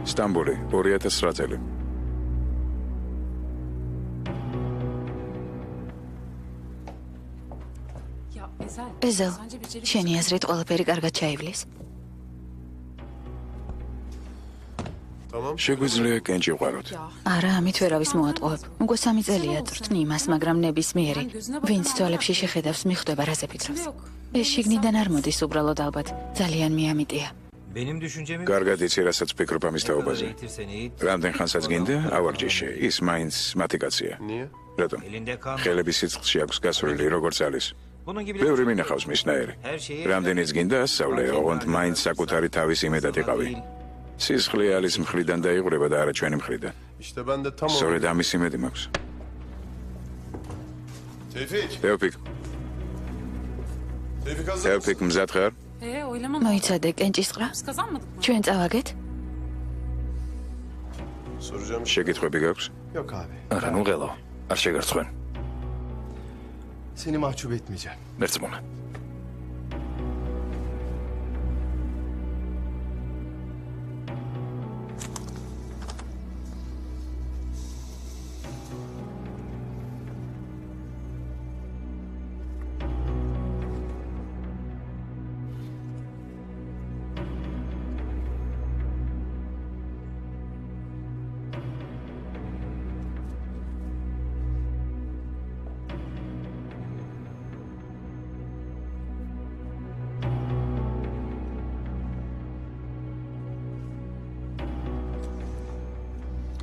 სტამბული 2009 წელი. ეზელ, შენი აზრით ყველაფერი კარგად ჩაივლის? შეგვიძლია კენჭი ვყაროთ. არა, ამით ვერავის მოატყუებ. უკვე 3 წელია წვრთნი იმას, მაგრამ ნებისმიერი, ვინც თვალებში შეხედავს, მიხვდება რაზე ფიქრობს. ეს შიგნიდან არ მოდის უბრალოდ ალბათ, ძალიან მიამიტია. კარგად იცი, რასაც ფიქრობ ამის თაობაზე. რამდენ ხანსაც გინდა, ავარჯიშე, ის მაინც მათიკაცია. რატომ? ხელების სიცხლში აქვს გასვლილი, როგორც არის. ბევრი მინახავს მისნაერი. რამდენიც გინდა ასწავლე, ოღონდ მაინც საკუთარი თავის იმედად იყავი. სისხლი ალის მხრიდან დაიღვრება და არა ჩვენი მხრიდან. სწორედ ამის იმედი მაქვს. თევფიკ, მზად ხარ? მოიცადე კენჭისყრა? ჩვენ წავაგეთ? შეკითხვები გაქვს? არა, ნუ ღელო. არ შეგარცხვენ. Seni mahcup etmeyeceğim. მერწმუნე.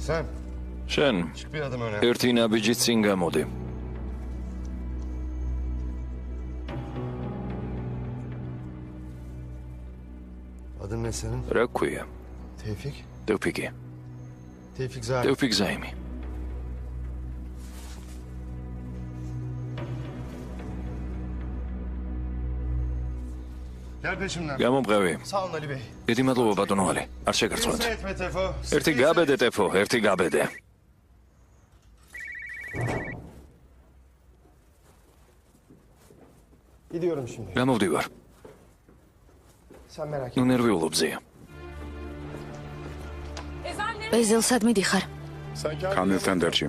Sen შენ çık bir adım öne. ერთი ნაბიჯით წინ გამოდი. Adın ne senin? რა გქვია? Tevfik. Tevfiki. Tevfik Zahir. Tevfik Zaimi. Gel peşimden. გამომყევი. Sağ olun Ali Bey. დიდი მადლობა ბატონო ალი. არ შეგარცხვენთ. Kimse etme Tefo. ერთი გაბედე ტეფო, ერთი გაბედე. Gidiyorum şimdi. გამოვდივარ. Sen merak ნუ etme. ნერვიულობზეა. ეზელ, სად მიდიხარ? ხანილთან დარჩი.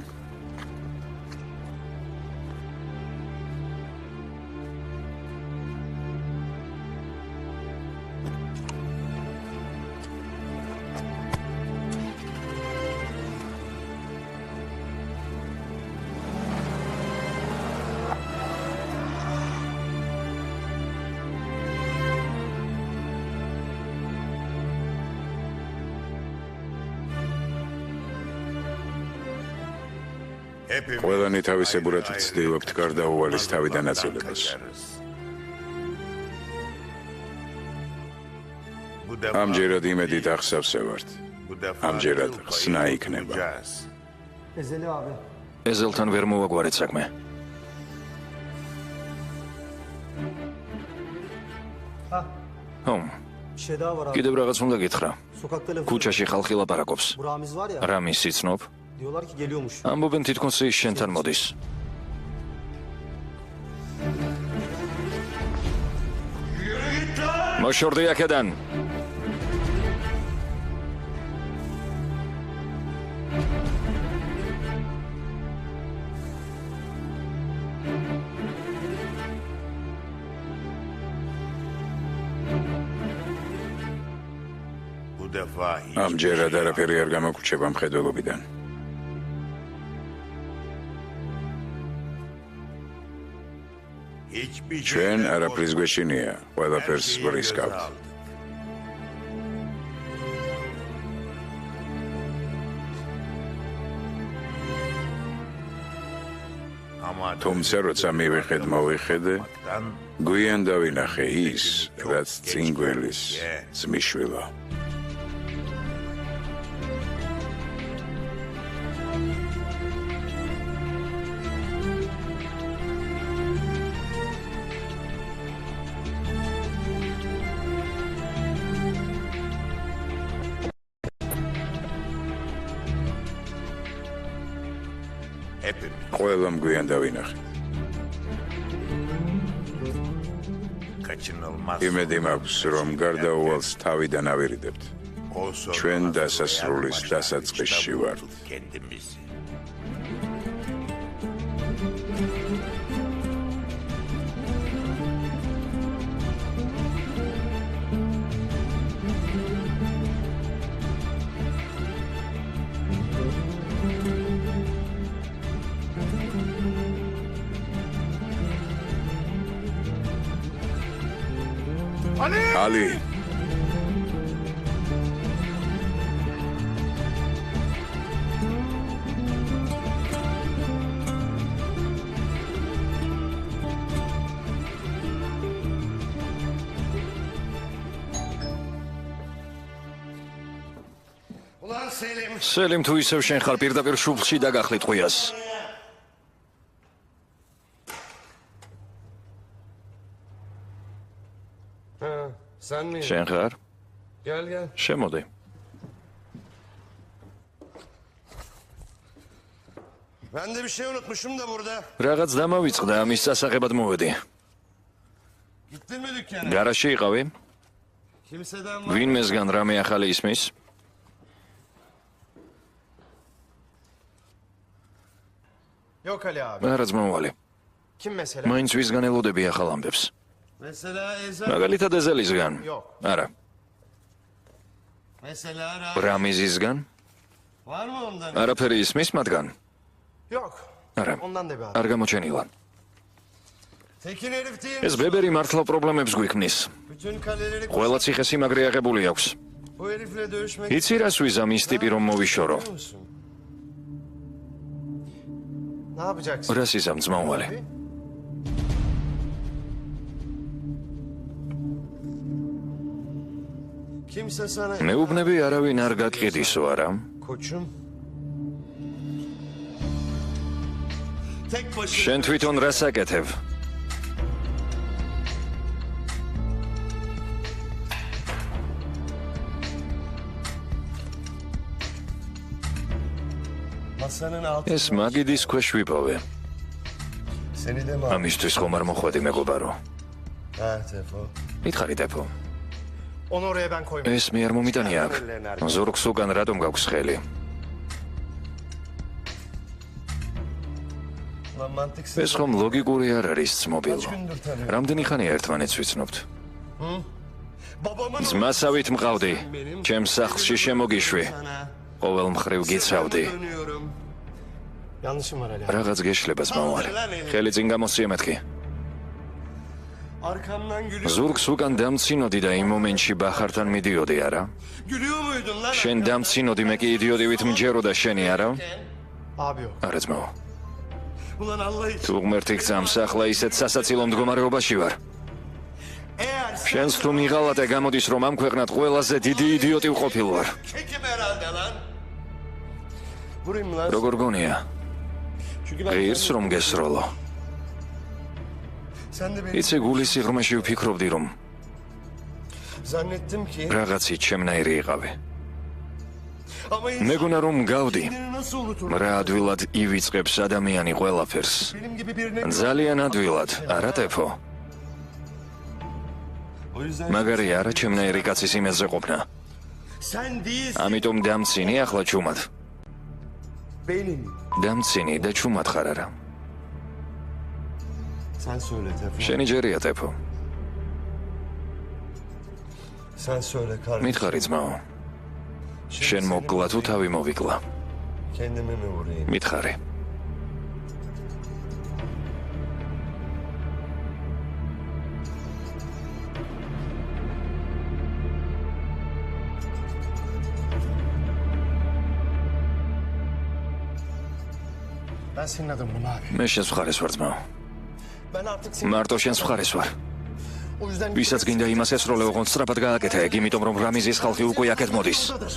ყველანი თავისებურად ვცდილობთ გარდაუვალის თავიდან აწილებას. ამჯერად იმედით ახსავსე ვართ. ამჯერად ხსნა იქნება. Ezeli abi. ეზელთან ვერ მოვაგვარეთ საქმე. Bir şey daha var abi. კიდევ რაღაც უნდა გითხრა. Sokakta lafı. ქუჩაში ხალხი ლაპარაკობს. Bu Ramiz var ya. რამის იცნობ? Diyorlar ki geliyormuş. ამბობენ თითქოს ის შენთან მოდის. მოშორდი აქედან. ამჯერად არაფერი არ გამოგრჩება მხედველობიდან. ჩვენ არაფრის გვეშინია, ყველაფერს ვრისკავთ. თუმცა როცა მივიხედ მოვიხედე, გვიან დავინახე ის, რაც წინ გველის ძმისშვილო. ყველამ გვიან დავინახე. იმედი მაქვს, რომ გარდაუვალს თავიდან ავირიდებთ. ჩვენ დასასრულის დასაწყისში ვართ. ალი სელიმ თუ ისევ შენ ხარ პირდაპირ შუბლში დაგახლით ყვიას. შენ ხარ? შემოდი. Ben de bir şey unutmuşum da burada. რაღაც დამავიწყდა, ამის სასაღებად მოვედი. Gittin mi dükkana? გარაჟში იყავი? Kimseden var. ვინმესგან რამე ახალი ისმის? Yok Ali abi. არა ძმოვალი. Kim mesela? მაინც ვისგან ელოდები ახალ ამბებს? Mesela Ezan. მაგალითად ეზელისგან. Yok. არა. Mesela რამიზისგან? var mı ondan? არაფერი ისმის მათგან? Yok. არა. Ondan da bir abi. არ გამოჩენილა. Tekin herif değil ეს mi? ბებერი მართლა პრობლემებს გვიქმნის. Bütün kaleleri ყველა ციხე-სიმაგრე აღებული აქვს. o herifle dövüşmek იცი რას ვიზამ ის ტიპი რომ მოვიშორო? istiyor musun? Ne yapacaksın? რას იზამ ძმოვალი? Kimse sana მეუბნები არავინ არ გაკიდისო არა? koçum. Tek başına შენ თვითონ რას აკეთებ? masanın altı. ეს მაგიდის ქვეშ ვიპოვე. Seni de mi? ამისთვის ხომ არ მოხვედი მეგობარო? Ha Tefo. მითხარი დეფო. Onu oraya ben koymadım. ეს მე არ მომიტანია აქ. ზურგს უკან რატომ გაქვს ხელი? Lan mantıksız. ეს ხომ ლოგიკური არ არის ძმობილო. Kaç gündür tanıyorum. რამდენი ხანია ერთმანეთს ვიცნობთ? Babamın ძმასავით მყავდი. ჩემს სახლში შემოგიშვი. sana. ყოველ მხრივ გიცავდი. Dönüyorum. Yanlışım var Ali abi. რაღაც გეშლება ძმოვალი. ხელი წინ გამოსცია მეთქი. Arkamdan gülüyor. ზურგს უკან დამცინოდი და იმ მომენტში ბახართან მიდიოდი არა? Gülüyor muydun lan? შენ დამცინოდი მე კი იდიოტივით მჯეროდა შენი არა? Abi yok. არა ძმაო. Ulan Allah için. თუ ღმერთი გწამს ახლა ისეთ სასაცილო მდგომარეობაში ვარ. Eğer sen შენს თუ მიღალატე გამოდის რომ ამ ქვეყნად ყველაზე დიდი იდიოტი ვყოფილ ვარ. kekim herhalde lan. Vurayım mı lan? როგორ გონია? Çünkü ben ღირს რომ გესროლო. sen de beni იცი გულის სიღრმეში ვფიქრობდი რომ zannettim ki რაღაცი ჩემნაირი იყავი. ama მეგონა რომ გავდი. kendini nasıl unutur? რა ადვილად ივიწყებს ადამიანი ყველაფერს. Benim gibi birine ძალიან ადვილად, არა ტეფო? o yüzden მაგარი არა ჩემნაირი კაცის იმედზე ყოფნა. sen değilsin ამიტომ დამცინი ახლა ჩუმად. benim. დამცინი და ჩუმად ხარ არა? Sen söyle Tefo. შენი ჯერია ტეფო. Sen söyle kardeşim. მითხარი ძმაო. შენ მოგკლა თუ თავი მოვიკლა? Kendimi mi vurayım? მითხარი. Ben senin adamım abi. მე შენს მხარეს ვარ ძმაო. Ben artık senin... მარტო შენს მხარეს ვარ. O yüzden... ვისაც გინდა იმას ესროლე, ოღონდ სწრაფად გააკეთა ეგ, იმიტომ რომ რამიზის ხალხი უკვე აქეთ მოდის. Buradadır.